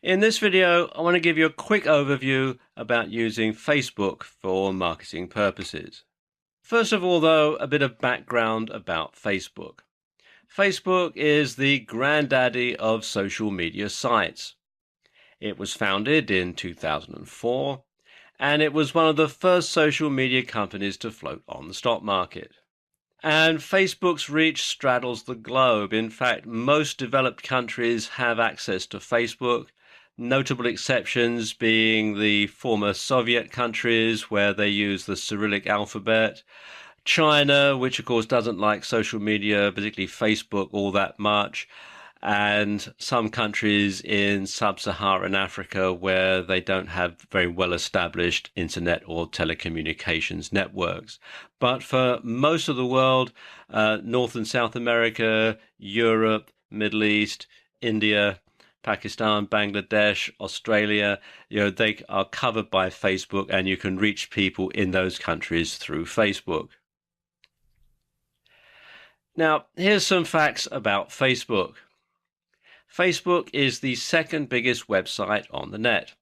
In this video, I want to give you a quick overview about using Facebook for marketing purposes. First of all, though, a bit of background about Facebook. Facebook is the granddaddy of social media sites. It was founded in 2004, and it was one of the first social media companies to float on the stock market. And Facebook's reach straddles the globe. In fact, most developed countries have access to Facebook, notable exceptions being the former Soviet countries where they use the Cyrillic alphabet, China, which of course doesn't like social media, particularly Facebook, all that much, and some countries in sub-Saharan Africa where they don't have very well-established internet or telecommunications networks. But for most of the world, North and South America, Europe, Middle East, India, Pakistan, Bangladesh, Australia, they are covered by Facebook, and you can reach people in those countries through Facebook. Now, here's some facts about Facebook. Facebook is the second biggest website on the net.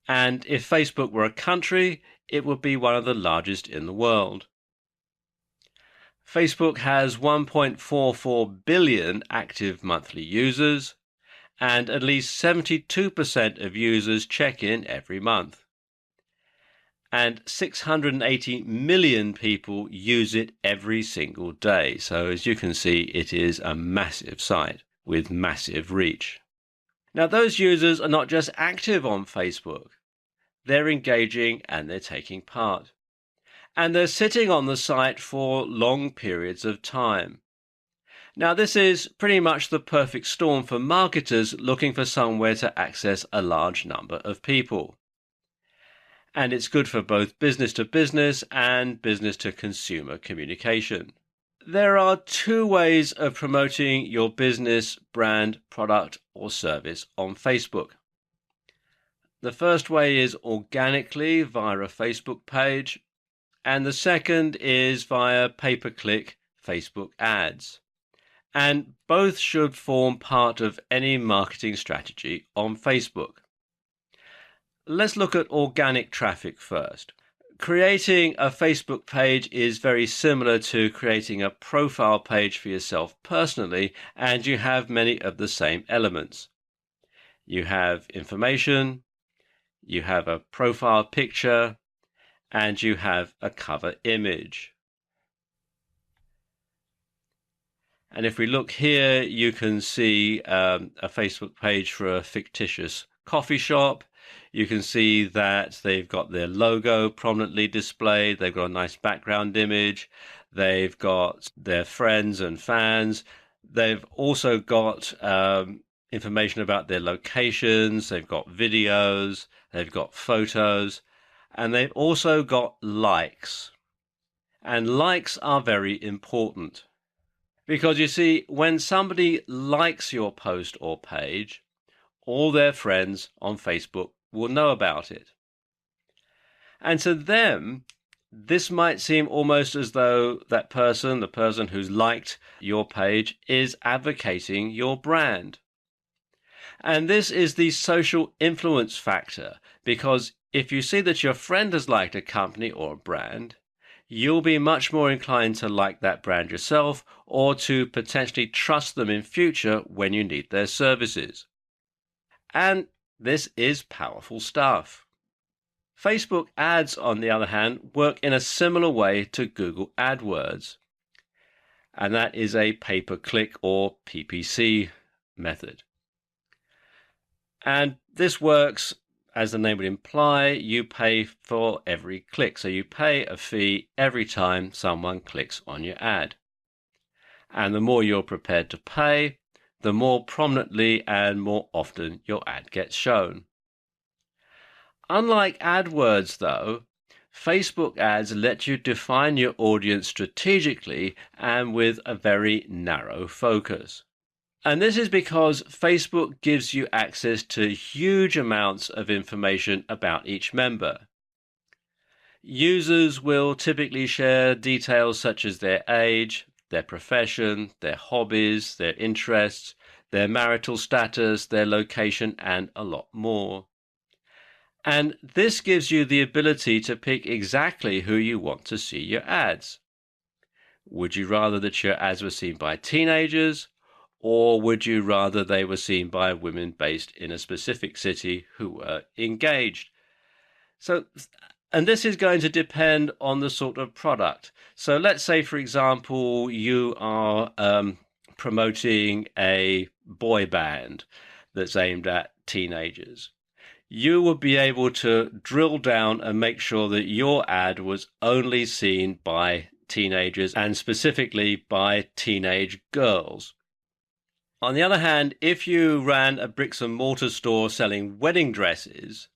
And if Facebook were a country, it would be one of the largest in the world. Facebook has 1.44 billion active monthly users, and at least 72% of users check in every month. And 680 million people use it every single day. So as you can see, it is a massive site with massive reach. Now, those users are not just active on Facebook, they're engaging and they're taking part. And they're sitting on the site for long periods of time. Now, this is pretty much the perfect storm for marketers looking for somewhere to access a large number of people. And it's good for both business to business and business to consumer communication. There are two ways of promoting your business, brand, product, or service on Facebook. The first way is organically via a Facebook page, and the second is via pay-per-click Facebook ads. And both should form part of any marketing strategy on Facebook. Let's look at organic traffic first. Creating a Facebook page is very similar to creating a profile page for yourself personally, and you have many of the same elements. You have information, you have a profile picture, and you have a cover image. And if we look here, you can see a Facebook page for a fictitious coffee shop. You can see that they've got their logo prominently displayed. They've got a nice background image. They've got their friends and fans. They've also got information about their locations. They've got videos. They've got photos. And they've also got likes. And likes are very important. Because you see, when somebody likes your post or page, all their friends on Facebook will know about it. And to them, this might seem almost as though that person, the person who's liked your page, is advocating your brand. And this is the social influence factor, because if you see that your friend has liked a company or a brand, you'll be much more inclined to like that brand yourself, or to potentially trust them in future when you need their services. And this is powerful stuff. Facebook ads, on the other hand, work in a similar way to Google AdWords, and that is a pay-per-click or PPC method. And this works, as the name would imply, you pay for every click. So you pay a fee every time someone clicks on your ad. And the more you're prepared to pay, the more prominently and more often your ad gets shown. Unlike AdWords, though, Facebook ads let you define your audience strategically and with a very narrow focus. And this is because Facebook gives you access to huge amounts of information about each member. Users will typically share details such as their age, their profession, their hobbies, their interests, their marital status, their location, and a lot more. And this gives you the ability to pick exactly who you want to see your ads. Would you rather that your ads were seen by teenagers, or would you rather they were seen by women based in a specific city who were engaged? And this is going to depend on the sort of product. So let's say, for example, you are promoting a boy band that's aimed at teenagers. You would be able to drill down and make sure that your ad was only seen by teenagers, and specifically by teenage girls. On the other hand, if you ran a bricks and mortar store selling wedding dresses,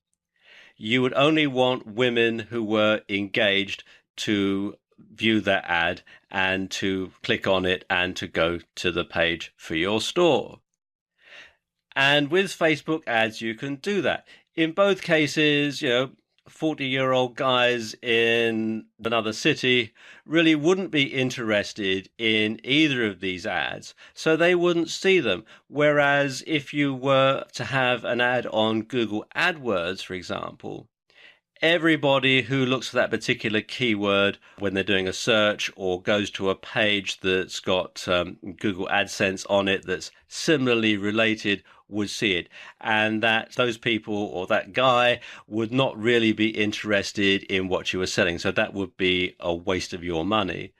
you would only want women who were engaged to view that ad and to click on it and to go to the page for your store. And with Facebook ads, you can do that. In both cases, 40-year-old guys in another city really wouldn't be interested in either of these ads, so they wouldn't see them. Whereas if you were to have an ad on Google AdWords, for example, everybody who looks for that particular keyword when they're doing a search or goes to a page that's got Google AdSense on it that's similarly related would see it, and that those people or that guy would not really be interested in what you were selling, so that would be a waste of your money.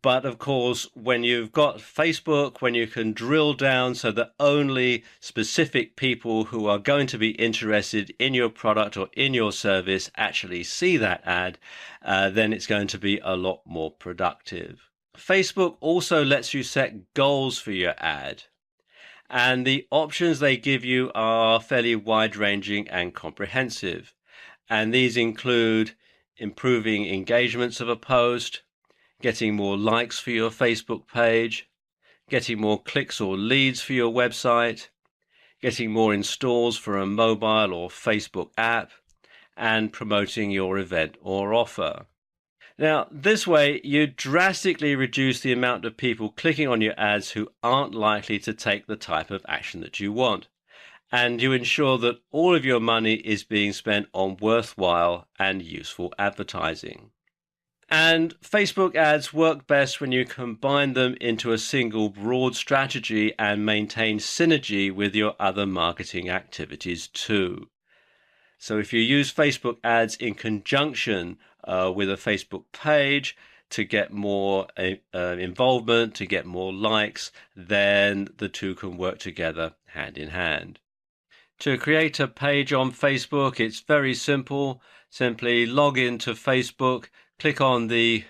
But of course, when you've got Facebook, when you can drill down so that only specific people who are going to be interested in your product or in your service actually see that ad, then it's going to be a lot more productive. Facebook also lets you set goals for your ad. And the options they give you are fairly wide-ranging and comprehensive. And these include improving engagements of a post, getting more likes for your Facebook page, getting more clicks or leads for your website, getting more installs for a mobile or Facebook app, and promoting your event or offer. Now, this way, you drastically reduce the amount of people clicking on your ads who aren't likely to take the type of action that you want. And you ensure that all of your money is being spent on worthwhile and useful advertising. And Facebook ads work best when you combine them into a single broad strategy and maintain synergy with your other marketing activities too. So if you use Facebook ads in conjunction with a Facebook page to get more involvement, to get more likes, then the two can work together hand in hand. To create a page on Facebook, it's very simple. Simply log into Facebook, click on the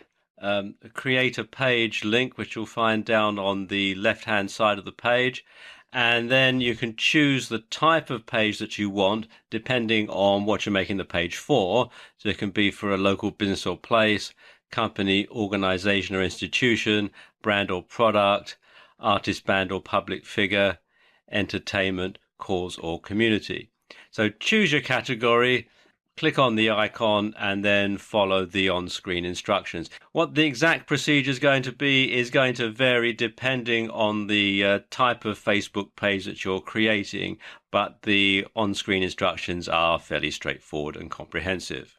create a page link, which you'll find down on the left-hand side of the page. And then you can choose the type of page that you want depending on what you're making the page for. So it can be for a local business or place, company, organization or institution, brand or product, artist, band or public figure, entertainment, cause or community. So choose your category, click on the icon and then follow the on-screen instructions. What the exact procedure is going to vary depending on the type of Facebook page that you're creating, but the on-screen instructions are fairly straightforward and comprehensive.